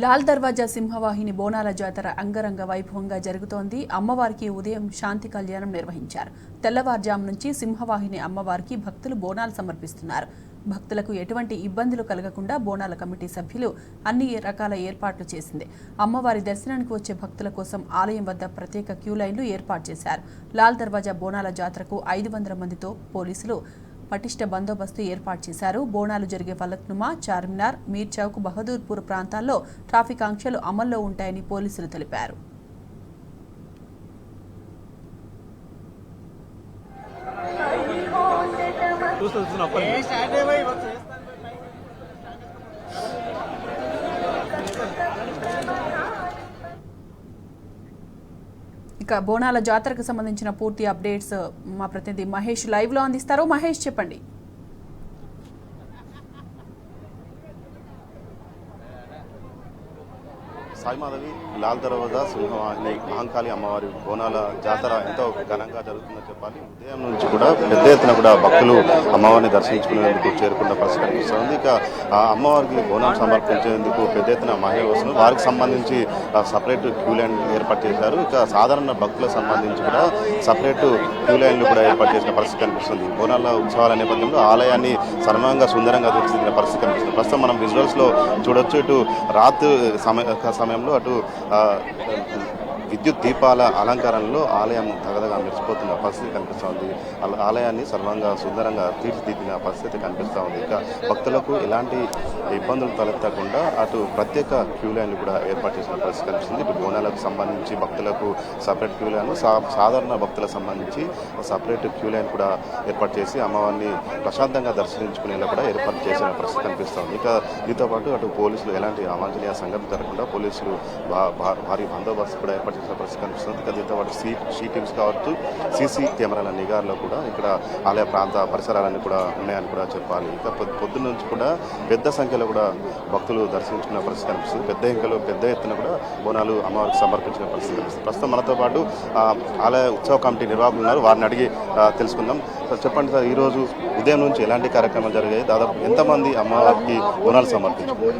లాల్ దర్వాజా సింహవాహిని బోనాల జాతర అంగరంగ వైభవంగా జరుగుతోంది. అమ్మవారికి ఉదయం శాంతి కళ్యాణం నిర్వహించారు. తెల్లవారుజాము నుంచి సింహవాహిని అమ్మవారికి భక్తులు బోనాలు సమర్పిస్తున్నారు. భక్తులకు ఎటువంటి ఇబ్బందులు కలగకుండా బోనాల కమిటీ సభ్యులు అన్ని రకాల ఏర్పాట్లు చేసింది. అమ్మవారి దర్శనానికి వచ్చే భక్తుల కోసం ఆలయం వద్ద ప్రత్యేక క్యూ లైన్లు ఏర్పాటు చేశారు. లాల్ దర్వాజా బోనాల జాతరకు 500 మందితో పోలీసులు పటిష్ట బందోబస్తు ఏర్పాటు చేశారు. బోనాలు జరిగే ఫలక్నుమా, చార్మినార్, మీర్ చౌక్, బహదూర్పూర్ ప్రాంతాల్లో ట్రాఫిక్ ఆంక్షలు అమల్లో ఉంటాయని పోలీసులు తెలిపారు. ఇక బోనాల జాతరకు సంబంధించిన పూర్తి అప్డేట్స్ మా ప్రతినిధి మహేష్ లైవ్ లో అందిస్తారు. మహేష్, చెప్పండి. సాయిమాధవి లాల్ దర్వాజా సింహవాహిని మహంకాళి అమ్మవారి బోనాల జాతర ఎంతో ఘనంగా జరుగుతుందని చెప్పాలి. ఉదయం నుంచి కూడా పెద్ద ఎత్తున కూడా భక్తులు అమ్మవారిని దర్శించుకునేందుకు చేరుకున్న పరిస్థితి కనిపిస్తుంది. ఇక అమ్మవారికి బోనం సమర్పించేందుకు పెద్ద ఎత్తున మహిళలు వస్తున్నారు. వారికి సంబంధించి సపరేట్ క్యూ లైన్ ఏర్పాటు చేశారు. ఇక సాధారణ భక్తులకు సంబంధించి కూడా సపరేట్ క్యూ లైన్లు కూడా ఏర్పాటు చేసిన పరిస్థితి కనిపిస్తుంది. బోనాల ఉత్సవాల నేపథ్యంలో ఆలయాన్ని సర్వంగా సుందరంగా తీర్చిదిద్దిన పరిస్థితి కనిపిస్తుంది. ప్రస్తుతం మనం విజువల్స్ లో చూడొచ్చు. ఇటు రాత్రి సమయంలో అటు విద్యుత్ దీపాల అలంకరణలో ఆలయం తగదగా మెరిసిపోతున్న పరిస్థితి కనిపిస్తోంది. ఆలయాన్ని సర్వంగా సుందరంగా తీర్చిదిద్దిన పరిస్థితి కనిపిస్తూ ఉంది. ఇక భక్తులకు ఎలాంటి ఇబ్బందులు తలెత్తకుండా అటు ప్రత్యేక క్యూ లైన్లు కూడా ఏర్పాటు చేసిన పరిస్థితి కనిపిస్తుంది. ఇటు బోనాలకు సంబంధించి భక్తులకు సపరేట్ క్యూ లైన్, సాధారణ భక్తులకు సంబంధించి సపరేట్ క్యూ లైన్ కూడా ఏర్పాటు చేసి అమ్మవారిని ప్రశాంతంగా దర్శించుకునేలా కూడా ఏర్పాటు చేసిన పరిస్థితి కనిపిస్తోంది. ఇక దీంతో పాటు అటు పోలీసులు ఎలాంటి అవాంఛనీయ సంఘటన జరగకుండా పోలీసులు భారీ బందోబస్తు కూడా ఏర్పాటు పరిస్థితి కనిపిస్తుంది. దీంతో పాటు సీ టీమ్స్ కావచ్చు, సీసీ కెమెరాల నిఘాలో కూడా ఇక్కడ ఆలయ ప్రాంత పరిసరాలన్నీ కూడా ఉన్నాయని కూడా చెప్పాలి. ఇక పొద్దున్న నుంచి కూడా పెద్ద సంఖ్యలో కూడా భక్తులు దర్శించుకున్న పరిస్థితి కనిపిస్తుంది. పెద్ద ఎత్తున కూడా బోనాలు అమ్మవారికి సమర్పించిన పరిస్థితి కనిపిస్తుంది. ప్రస్తుతం మనతో పాటు ఆలయ ఉత్సవ కమిటీ నిర్వాహకులు ఉన్నారు. వారిని అడిగి తెలుసుకుందాం. చెప్పండి సార్, ఈరోజు ఉదయం నుంచి ఎలాంటి కార్యక్రమాలు జరిగాయి? దాదాపు ఎంతమంది అమ్మవారికి బోనాలు సమర్పించారు?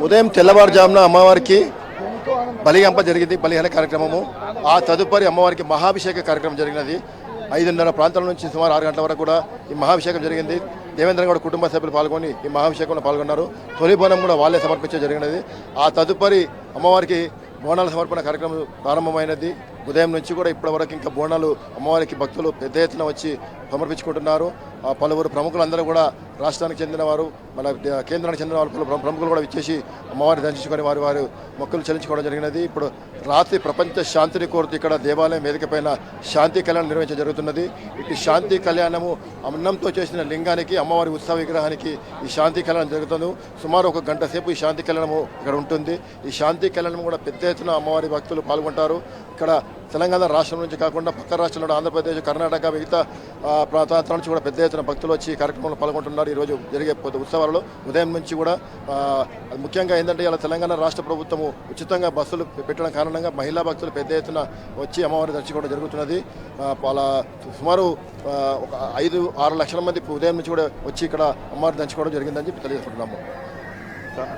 ఉదయం తెల్లవారుజామున అమ్మవారికి బలిగంప జరిగింది, బలిహరణ కార్యక్రమము. ఆ తదుపరి అమ్మవారికి మహాభిషేక కార్యక్రమం జరిగినది. 5:30 ప్రాంతాల నుంచి సుమారు 6 గంటల వరకు కూడా ఈ మహాభిషేకం జరిగింది. దేవేంద్ర కుటుంబ సభ్యులు పాల్గొని ఈ మహాభిషేకంలో పాల్గొన్నారు. తొలి బోనం కూడా వాళ్ళే సమర్పించే జరిగినది. ఆ తదుపరి అమ్మవారికి బోనాల సమర్పణ కార్యక్రమం ప్రారంభమైనది. ఉదయం నుంచి కూడా ఇప్పటి వరకు ఇంకా బోనాలు అమ్మవారికి భక్తులు పెద్ద ఎత్తున వచ్చి సమర్పించుకుంటున్నారు. పలువురు ప్రముఖులందరూ కూడా రాష్ట్రానికి చెందిన వారు, మన కేంద్రానికి చెందిన వారు ప్రముఖులు కూడా ఇచ్చేసి అమ్మవారిని దర్శించుకొని వారి మొక్కులు చెల్లించుకోవడం జరిగినది. ఇప్పుడు రాత్రి ప్రపంచ శాంతిని కోరుతూ ఇక్కడ దేవాలయం వేదిక పైన శాంతి కళ్యాణం నిర్వహించడం జరుగుతున్నది. ఇటు శాంతి కళ్యాణము అన్నంతో చేసిన లింగానికి, అమ్మవారి ఉత్సవ విగ్రహానికి ఈ శాంతి కళ్యాణం జరుగుతుంది. సుమారు 1 గంట సేపు ఈ శాంతి కళ్యాణము ఇక్కడ ఉంటుంది. ఈ శాంతి కళ్యాణం కూడా పెద్ద ఎత్తున అమ్మవారి భక్తులు పాల్గొంటారు. ఇక్కడ తెలంగాణ రాష్ట్రం నుంచి కాకుండా పక్క రాష్ట్రంలో ఆంధ్రప్రదేశ్, కర్ణాటక, మిగతా ప్రాంతాల నుంచి కూడా పెద్ద ఎత్తున భక్తులు వచ్చి ఈ కార్యక్రమంలో పాల్గొంటున్నారు. ఈరోజు జరిగే ఉత్సవాలలో ఉదయం నుంచి కూడా ముఖ్యంగా ఏంటంటే ఇలా తెలంగాణ రాష్ట్ర ప్రభుత్వము ఉచితంగా బస్సులు పెట్టడం కారణంగా మహిళా భక్తులు పెద్ద ఎత్తున వచ్చి అమ్మవారిని దర్శించుకోవడం జరుగుతున్నది. అలా సుమారు 5-6 లక్షల మంది ఉదయం నుంచి కూడా వచ్చి ఇక్కడ అమ్మవారిని దర్శించుకోవడం జరిగిందని చెప్పి తెలియజేసుకుంటున్నాము.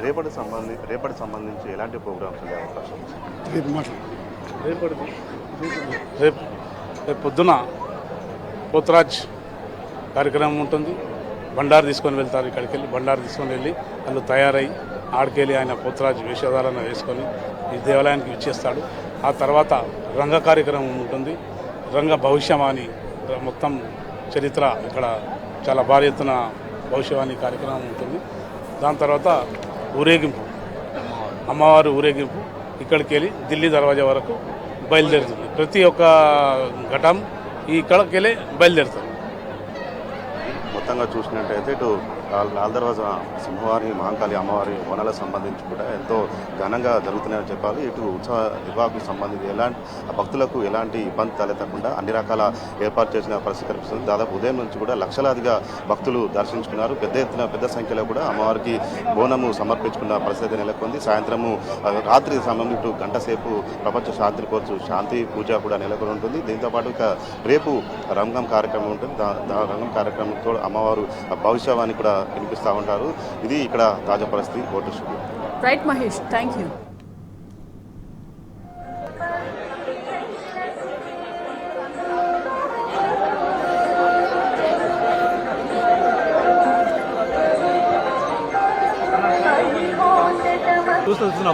రేపటి సంబంధించి ఎలాంటి ప్రోగ్రామ్స్ ఉండే అవకాశం? రేపు పొద్దున పోతరాజ్ కార్యక్రమం ఉంటుంది. బండారు తీసుకొని వెళ్తారు. ఇక్కడికి వెళ్ళి బండారు తీసుకొని వెళ్ళి వాళ్ళు తయారై ఆడికెళ్ళి ఆయన పోతరాజ్ వేషధారణ వేసుకొని ఈ దేవాలయానికి ఇచ్చేస్తాడు. ఆ తర్వాత రంగ కార్యక్రమం ఉంటుంది. రంగ భవిష్యవాణి మొత్తం చరిత్ర ఇక్కడ చాలా భారీ ఎత్తున భవిష్యవాణి కార్యక్రమం ఉంటుంది. దాని తర్వాత ఊరేగింపు, అమ్మవారి ఊరేగింపు ఇక్కడికి వెళ్ళి ఢిల్లీ దర్వాజా వరకు బయలుదేరుతుంది. ప్రతి ఒక్క ఘటం ఇక్కడికి వెళ్ళి బయలుదేరుతుంది. మొత్తంగా చూసినట్టయితే ఇటు లాల్ దర్వాజా సింహవారి మహంకాళి అమ్మవారి బోనాలకు సంబంధించి కూడా ఎంతో ఘనంగా జరుగుతున్నాయని చెప్పాలి. ఇటు ఉత్సవ నిర్వాహకులకు సంబంధించి భక్తులకు ఎలాంటి ఇబ్బంది తలెత్తకుండా అన్ని రకాల ఏర్పాటు చేసిన పరిస్థితి కనిపిస్తుంది. దాదాపు ఉదయం నుంచి కూడా లక్షలాదిగా భక్తులు దర్శించుకున్నారు. పెద్ద సంఖ్యలో కూడా అమ్మవారికి బోనము సమర్పించుకున్న పరిస్థితి నెలకొంది. సాయంత్రము రాత్రి సమయం ఇటు గంట సేపు ప్రపంచ శాంతిని కోర్చు శాంతి పూజ కూడా నెలకొని ఉంటుంది. దీంతోపాటు ఇక రేపు రంగం కార్యక్రమం ఉంటుంది. రంగం కార్యక్రమంతో అమ్మవారు భవిష్యవాణి కూడా వినిపిస్తూ ఉంటారు. ఇది ఇక్కడ తాజా పరిస్థితి. Vote studio. Right Mahesh, thank you. చూస్తున్నా